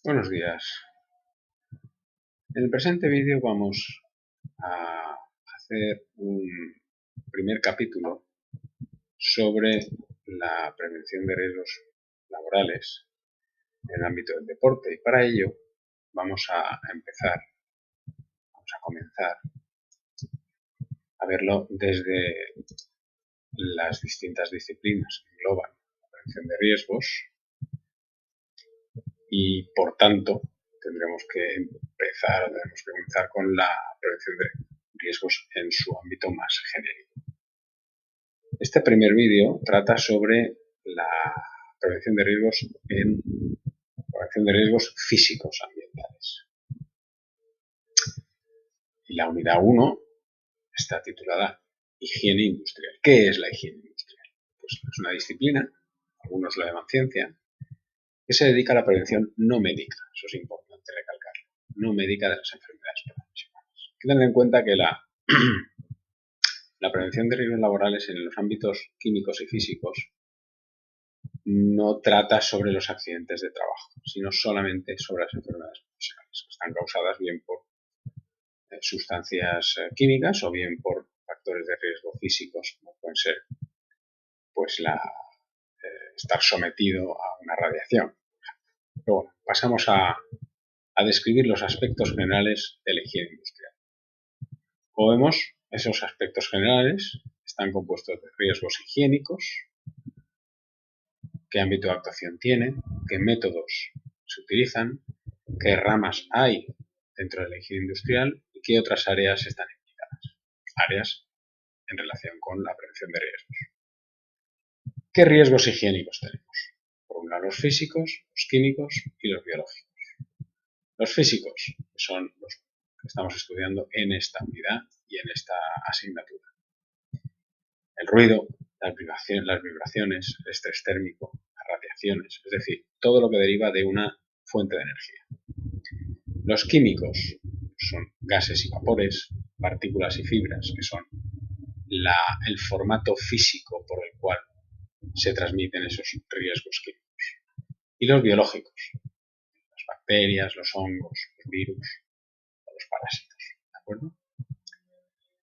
Buenos días. En el presente vídeo vamos a hacer un primer capítulo sobre la prevención de riesgos laborales en el ámbito del deporte, y para ello vamos a comenzar a verlo desde las distintas disciplinas que engloban la prevención de riesgos y, por tanto, tenemos que comenzar con la prevención de riesgos en su ámbito más genérico. Este primer vídeo trata sobre la prevención de riesgos físicos ambientales. Y la unidad 1 está titulada Higiene industrial. ¿Qué es la higiene industrial? Pues es una disciplina, algunos la llaman ciencia, que se dedica a la prevención no médica, eso es importante recalcarlo, no médica de las enfermedades profesionales. Hay que tener en cuenta que la prevención de riesgos laborales en los ámbitos químicos y físicos no trata sobre los accidentes de trabajo, sino solamente sobre las enfermedades profesionales, que están causadas bien por sustancias químicas o bien por factores de riesgo físicos, como pueden ser pues estar sometido a una radiación. Pero bueno, pasamos a describir los aspectos generales de la higiene industrial. Como vemos, esos aspectos generales están compuestos de riesgos higiénicos, qué ámbito de actuación tiene, qué métodos se utilizan, qué ramas hay dentro de la higiene industrial y qué otras áreas están implicadas. Áreas en relación con la prevención de riesgos. ¿Qué riesgos higiénicos tenemos? Por un lado, los físicos, los químicos y los biológicos. Los físicos, que son los que estamos estudiando en esta unidad y en esta asignatura. El ruido, las vibraciones, el estrés térmico, las radiaciones, es decir, todo lo que deriva de una fuente de energía. Los químicos son gases y vapores, partículas y fibras, que son el formato físico por el cual se transmiten esos riesgos químicos. Y los biológicos, las bacterias, los hongos, los virus o los parásitos. ¿De acuerdo?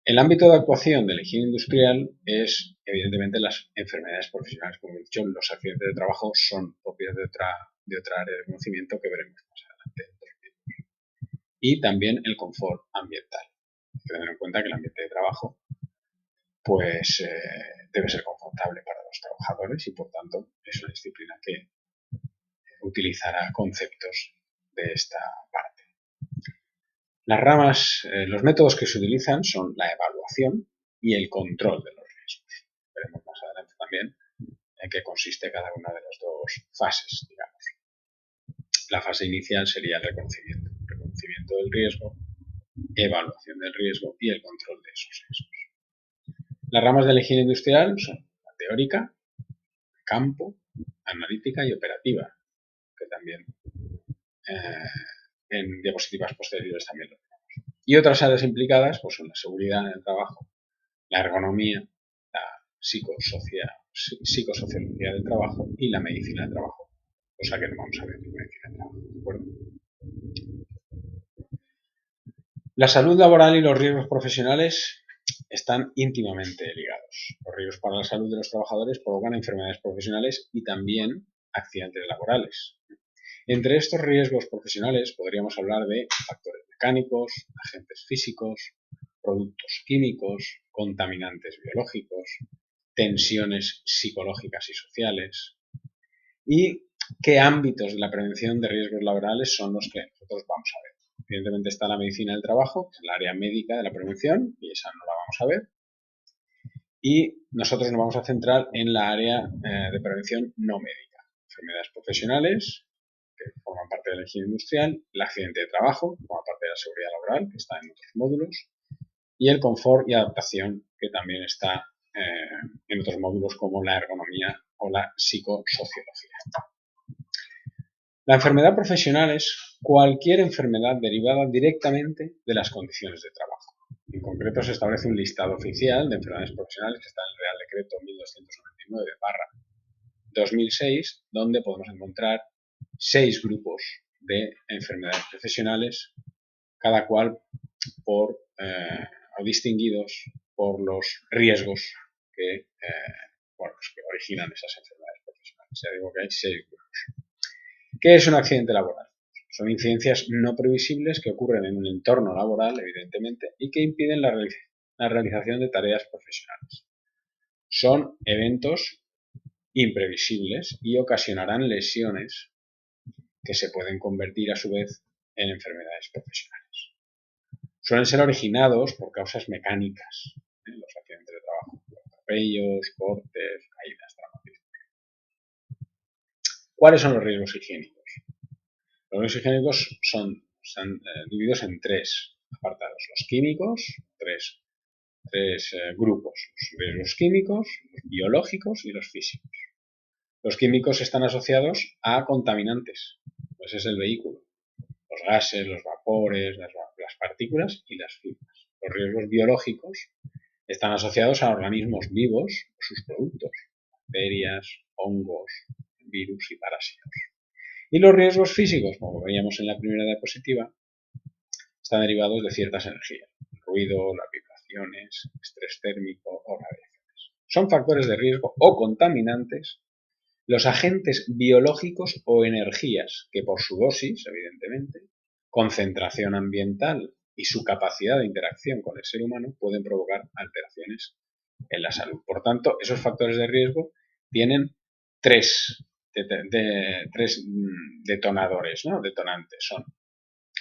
El ámbito de actuación de la higiene industrial es, evidentemente, las enfermedades profesionales. Como he dicho, los accidentes de trabajo son propios de otra área de conocimiento que veremos más adelante. Y también el confort ambiental. Hay que tener en cuenta que el ambiente de trabajo pues debe ser confortable para los trabajadores y, por tanto, es una disciplina que utilizará conceptos de esta parte. Las ramas, los métodos que se utilizan son la evaluación y el control de los riesgos. Veremos más adelante también en qué consiste cada una de las dos fases, digamos. La fase inicial sería el reconocimiento del riesgo, evaluación del riesgo y el control de esos riesgos. Las ramas de la higiene industrial son la teórica, campo, analítica y operativa, que también en diapositivas posteriores también lo tenemos. Y otras áreas implicadas pues son la seguridad en el trabajo, la ergonomía, la psicosociología del trabajo y la medicina del trabajo, cosa que no vamos a ver en medicina del trabajo, ¿de acuerdo? La salud laboral y los riesgos profesionales están íntimamente ligados. Los riesgos para la salud de los trabajadores provocan enfermedades profesionales y también accidentes laborales. Entre estos riesgos profesionales podríamos hablar de factores mecánicos, agentes físicos, productos químicos, contaminantes biológicos, tensiones psicológicas y sociales. ¿Y qué ámbitos de la prevención de riesgos laborales son los que nosotros vamos a ver? Evidentemente está la medicina del trabajo, que es el área médica de la prevención, y esa no la vamos a ver. Y nosotros nos vamos a centrar en la área de prevención no médica. Enfermedades profesionales, que forman parte de la higiene industrial, el accidente de trabajo, que forma parte de la seguridad laboral, que está en otros módulos, y el confort y adaptación, que también está en otros módulos como la ergonomía o la psicosociología. La enfermedad profesional es cualquier enfermedad derivada directamente de las condiciones de trabajo. En concreto, se establece un listado oficial de enfermedades profesionales que está en el Real Decreto 1299/2006, donde podemos encontrar 6 grupos de enfermedades profesionales, cada cual o distinguidos por los riesgos que originan esas enfermedades profesionales. Ya digo que hay 6 grupos. ¿Qué es un accidente laboral? Son incidencias no previsibles que ocurren en un entorno laboral, evidentemente, y que impiden la realización de tareas profesionales. Son eventos imprevisibles y ocasionarán lesiones que se pueden convertir a su vez en enfermedades profesionales. Suelen ser originados por causas mecánicas, los accidentes de trabajo, atropellos, cortes, caídas, traumatismos. ¿Cuáles son los riesgos higiénicos? Los riesgos higiénicos están divididos en 3 apartados. Los químicos, tres grupos. Los riesgos químicos, los biológicos y los físicos. Los químicos están asociados a contaminantes. Ese es el vehículo. Los gases, los vapores, las partículas y las fibras. Los riesgos biológicos están asociados a organismos vivos o sus productos, bacterias, hongos, virus y parásitos. Y los riesgos físicos, como veíamos en la primera diapositiva, están derivados de ciertas energías, el ruido, las vibraciones, estrés térmico o radiaciones. Son factores de riesgo o contaminantes los agentes biológicos o energías que por su dosis, evidentemente, concentración ambiental y su capacidad de interacción con el ser humano pueden provocar alteraciones en la salud. Por tanto, esos factores de riesgo tienen 3 detonadores, ¿no? Detonantes. Son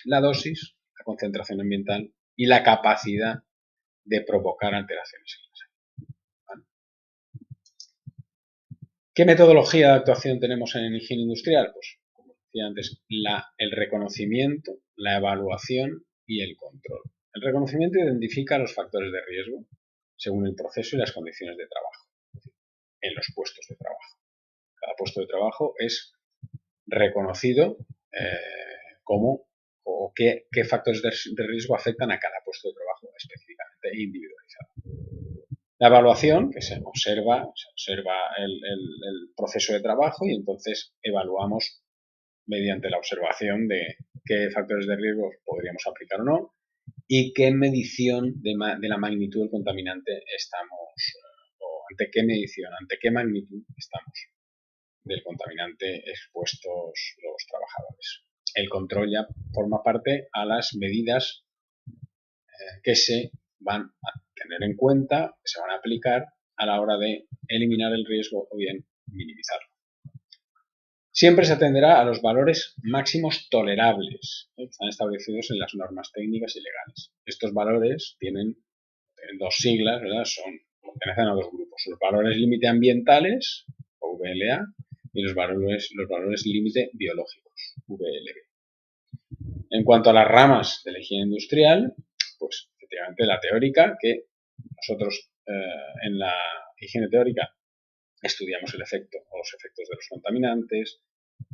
la dosis, la concentración ambiental y la capacidad de provocar alteraciones en la salud. ¿Vale? ¿Qué metodología de actuación tenemos en higiene industrial? Pues, como decía antes, el reconocimiento, la evaluación y el control. El reconocimiento identifica los factores de riesgo según el proceso y las condiciones de trabajo en los puestos de trabajo. Cada puesto de trabajo es reconocido como o qué factores de riesgo afectan a cada puesto de trabajo específicamente e individualizado. La evaluación, que se observa el proceso de trabajo y entonces evaluamos mediante la observación de qué factores de riesgo podríamos aplicar o no y qué medición de la magnitud del contaminante estamos, o ante qué magnitud estamos del contaminante expuestos los trabajadores. El control ya forma parte a las medidas que se van a tener en cuenta, que se van a aplicar a la hora de eliminar el riesgo o bien minimizarlo. Siempre se atenderá a los valores máximos tolerables, que están establecidos en las normas técnicas y legales. Estos valores tienen 2 siglas, ¿verdad? Pertenecen a 2 grupos. Los valores límite ambientales, o VLA, y los valores límite biológicos, VLB. En cuanto a las ramas de la higiene industrial, pues efectivamente la teórica, que nosotros en la higiene teórica estudiamos los efectos de los contaminantes,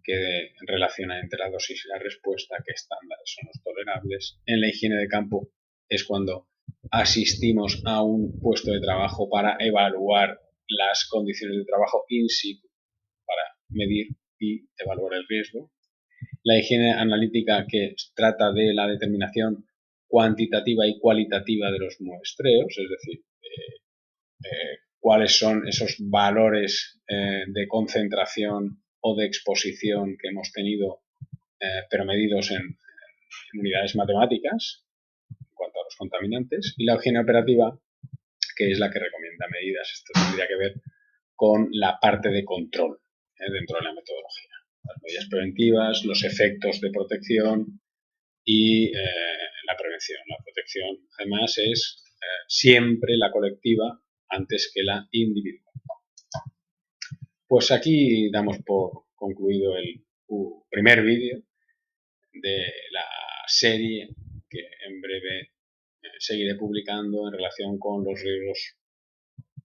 qué relación hay entre la dosis y la respuesta, qué estándares son los tolerables. En la higiene de campo es cuando asistimos a un puesto de trabajo para evaluar las condiciones de trabajo in situ, para medir y evaluar el riesgo. La higiene analítica, que trata de la determinación cuantitativa y cualitativa de los muestreos, es decir, cuáles son esos valores de concentración o de exposición que hemos tenido, pero medidos en unidades matemáticas en cuanto a los contaminantes, y la higiene operativa, que es la que recomienda medidas. Esto tendría que ver con la parte de control dentro de la metodología. Las medidas preventivas, los efectos de protección y la prevención. La protección, además, es siempre la colectiva antes que la individual. Pues aquí damos por concluido el primer vídeo de la serie que en breve seguiré publicando en relación con los riesgos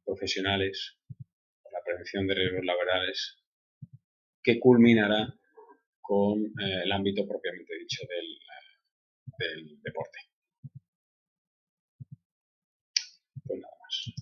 profesionales, la prevención de riesgos laborales, que culminará con el ámbito propiamente dicho del deporte. Pues nada más.